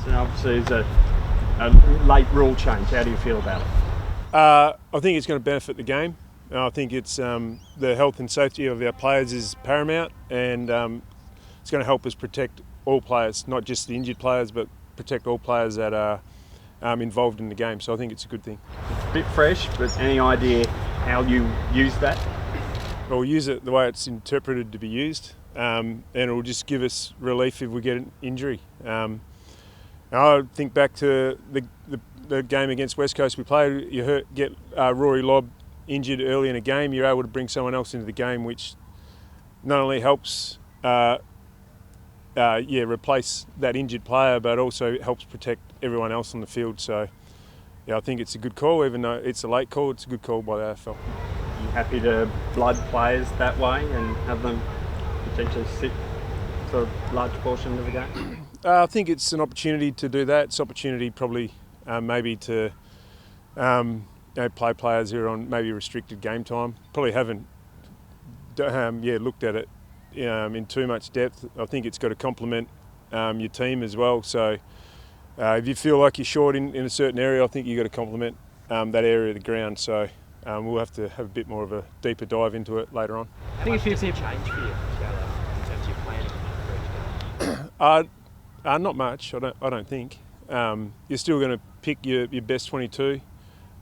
And obviously it's a late rule change. How do you feel about it? I think it's going to benefit the game. I think it's the health and safety of our players is paramount, and it's going to help us protect all players, not just the injured players, but protect all players that are involved in the game. So I think it's a good thing. It's a bit fresh, but any idea how you use that? We'll use it the way it's interpreted to be used, and it will just give us relief if we get an injury. I think back to the game against West Coast we played. You get Rory Lobb injured early in a game, you're able to bring someone else into the game, which not only helps replace that injured player, but also helps protect everyone else on the field. So yeah, I think it's a good call, even though it's a late call. It's a good call by the AFL. Are you happy to blood players that way and have them potentially sit for a large portion of the game? I think it's an opportunity to do that. It's an opportunity probably maybe to play players who are on maybe restricted game time. Probably haven't looked at it in too much depth. I think it's got to complement your team as well. So if you feel like you're short in a certain area, I think you've got to complement that area of the ground. So we'll have to have a bit more of a deeper dive into it later on. I think if you change for you in terms of your planning for each game. Not much. I don't think. You're still going to pick your best 22,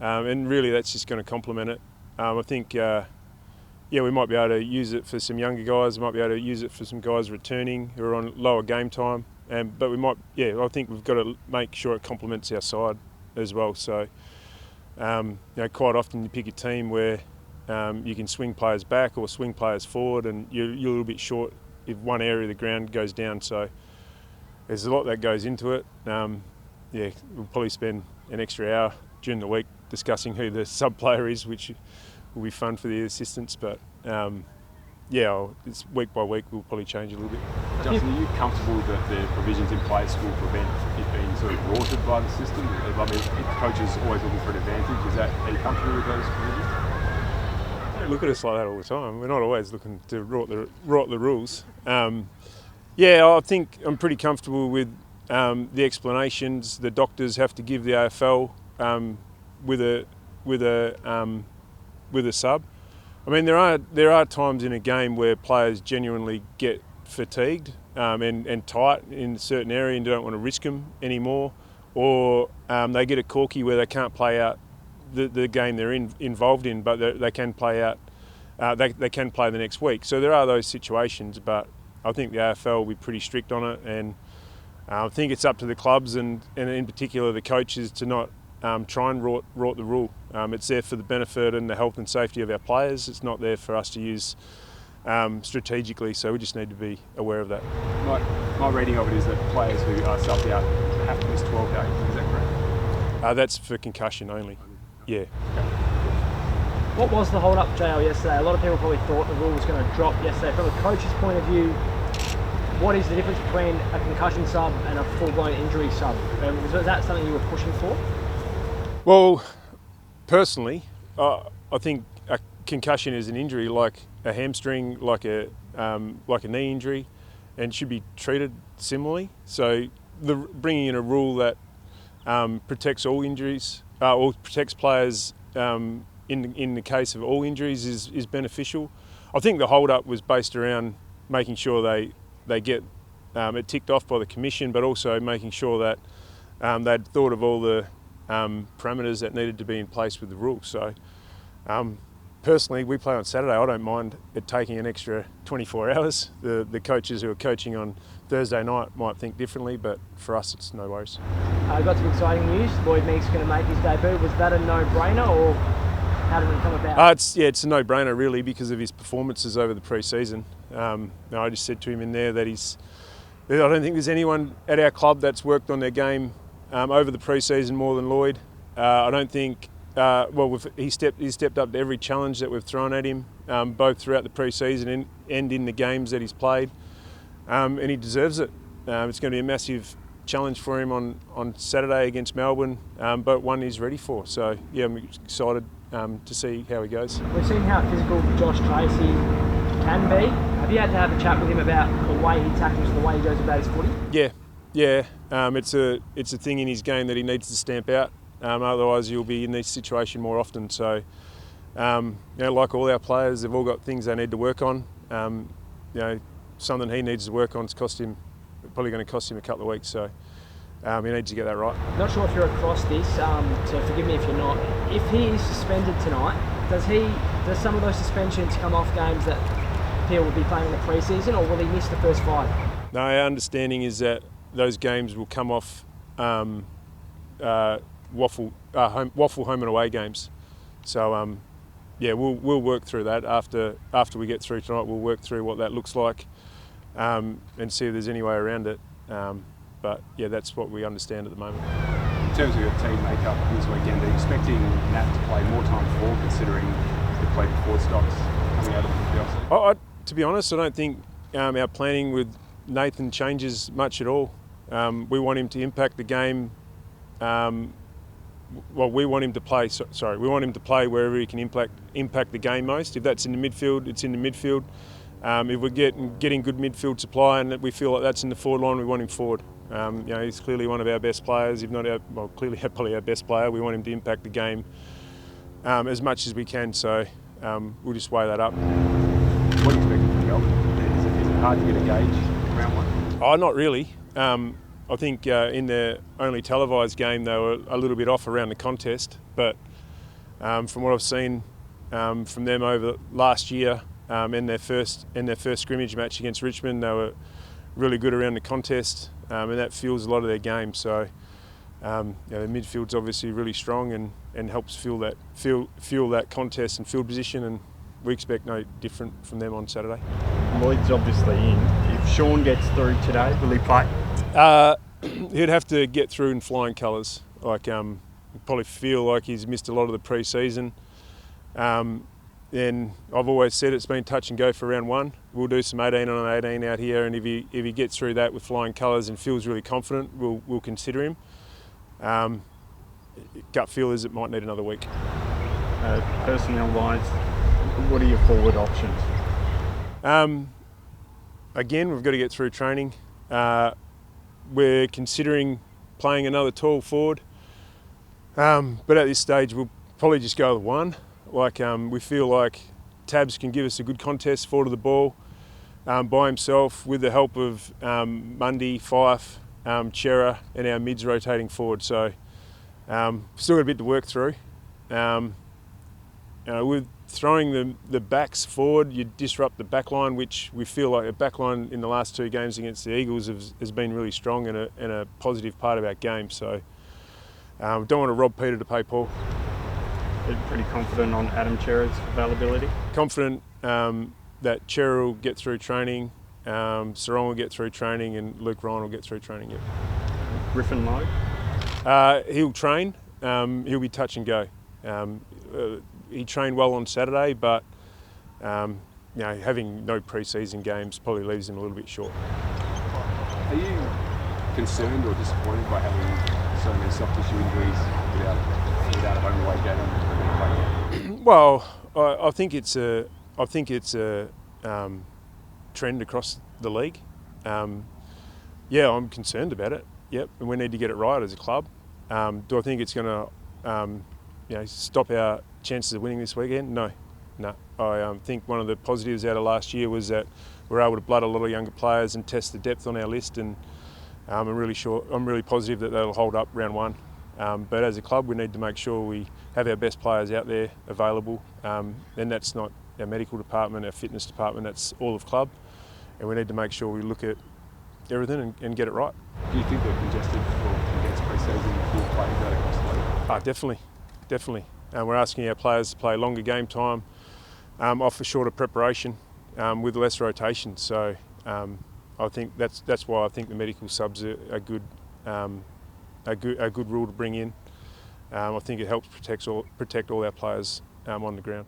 and really that's just going to complement it. I think we might be able to use it for some younger guys. We might be able to use it for some guys returning who are on lower game time. But we might, I think we've got to make sure it complements our side as well. So, quite often you pick a team where you can swing players back or swing players forward, and you're a little bit short if one area of the ground goes down. So there's a lot that goes into it. We'll probably spend an extra hour during the week discussing who the sub player is, which will be fun for the assistants. But it's week by week. We'll probably change a little bit. Justin, are you comfortable that the provisions in place will prevent it being sort of rorted by the system? I mean, coaches are always looking for an advantage. Are you comfortable with those provisions? Don't look at us like that all the time. We're not always looking to rot the rules. I think I'm pretty comfortable with the explanations the doctors have to give the AFL with a sub. I mean, there are times in a game where players genuinely get fatigued and tight in a certain area and don't want to risk them anymore, or they get a corky where they can't play out the game they're involved in, but they can play out. They can play the next week. So there are those situations, but I think the AFL will be pretty strict on it, and I think it's up to the clubs and in particular the coaches to not try and rort the rule. It's there for the benefit and the health and safety of our players. It's not there for us to use strategically, so we just need to be aware of that. My reading of it is that players who are subbed out have to miss 12 games. Is that correct? That's for concussion only. Yeah. What was the hold-up, JL, yesterday? A lot of people probably thought the rule was going to drop yesterday. From a coach's point of view, what is the difference between a concussion sub and a full-blown injury sub? Was that something you were pushing for? Well, personally, I think a concussion is an injury like a hamstring, like a knee injury, and should be treated similarly. So bringing in a rule that protects all injuries or protects players in the case of all injuries is beneficial. I think the hold-up was based around making sure they get it ticked off by the commission, but also making sure that they'd thought of all the parameters that needed to be in place with the rules. So personally, we play on Saturday. I don't mind it taking an extra 24 hours. The coaches who are coaching on Thursday night might think differently, but for us it's no worries. Got some exciting news. Lloyd Meeks going to make his debut. Was that a no-brainer, or how did it come about? It's a no-brainer really because of his performances over the pre-season. I just said to him in there that I don't think there's anyone at our club that's worked on their game over the pre-season more than Lloyd. I don't think. He stepped up to every challenge that we've thrown at him, both throughout the pre-season and in the games that he's played, and he deserves it. It's going to be a massive challenge for him on Saturday against Melbourne, but one he's ready for. So yeah, I'm excited to see how he goes. We've seen how physical Josh Tracy can be. Have you had to have a chat with him about the way he tackles, the way he goes about his footy? Yeah, Yeah, it's a thing in his game that he needs to stamp out. Otherwise, he'll be in this situation more often. So, like all our players, they've all got things they need to work on. Something he needs to work on is probably going to cost him a couple of weeks. So, he needs to get that right. Not sure if you're across this, so forgive me if you're not. If he is suspended tonight, does some of those suspensions come off games that Peel will be playing in the pre-season, or will he miss the first 5? No, our understanding is that those games will come off waffle home and away games. So we'll work through that after we get through tonight. We'll work through what that looks like and see if there's any way around it. But yeah, that's what we understand at the moment. In terms of your team makeup this weekend, are you expecting Nat to play more time forward, considering the play before stocks coming out of the offset? To be honest, I don't think our planning with Nathan changes much at all. We want him to impact the game. We want him to play. We want him to play wherever he can impact the game most. If that's in the midfield, it's in the midfield. If we're getting good midfield supply and we feel like that's in the forward line, we want him forward. He's clearly one of our best players, if not probably our best player. We want him to impact the game as much as we can. So we'll just weigh that up. What do you expect from Melbourne? Is it hard to get a gauge round one? Oh, not really. I think in their only televised game they were a little bit off around the contest, but from what I've seen from them over last year in their first scrimmage match against Richmond, they were really good around the contest, and that fuels a lot of their game. So the midfield's obviously really strong and helps fuel that contest and field position, and we expect no different from them on Saturday. Lloyd's obviously in. If Sean gets through today, will he play? He'd have to get through in flying colours. Probably feel like he's missed a lot of the pre-season. And I've always said it's been touch and go for round one. We'll do some 18 on 18 out here, and if he gets through that with flying colours and feels really confident, we'll consider him. Gut feel is it might need another week. Personnel-wise, what are your forward options? Again, we've got to get through training. We're considering playing another tall forward, but at this stage we'll probably just go with one. We feel like Tabs can give us a good contest forward of the ball by himself with the help of Mundy, Fife, Chera and our mids rotating forward. So still got a bit to work through. With throwing the backs forward, you disrupt the back line, which we feel like the back line in the last 2 games against the Eagles has been really strong and a positive part of our game. So don't want to rob Peter to pay Paul. You're pretty confident on Adam Chera's availability? Confident that Chera will get through training, Sarong will get through training, and Luke Ryan will get through training. Yep. Griffin Lowe? He'll train. He'll be touch and go. He trained well on Saturday, but having no pre-season games probably leaves him a little bit short. Are you concerned or disappointed by having so many soft tissue injuries without a home away game? Well, I think it's a trend across the league. I'm concerned about it. Yep, and we need to get it right as a club. Do I think it's going to stop our chances of winning this weekend? No. I think one of the positives out of last year was that we're able to blood a lot of younger players and test the depth on our list, and I'm really positive that they'll hold up round one. But as a club, we need to make sure we have our best players out there available, and that's not our medical department, our fitness department, that's all of club, and we need to make sure we look at everything and get it right. Do you think they're congested against pre-season full players out across the league? Definitely. We're asking our players to play longer game time, offer shorter preparation with less rotation. So I think that's why I think the medical subs are a good rule to bring in. I think it helps protect all our players on the ground.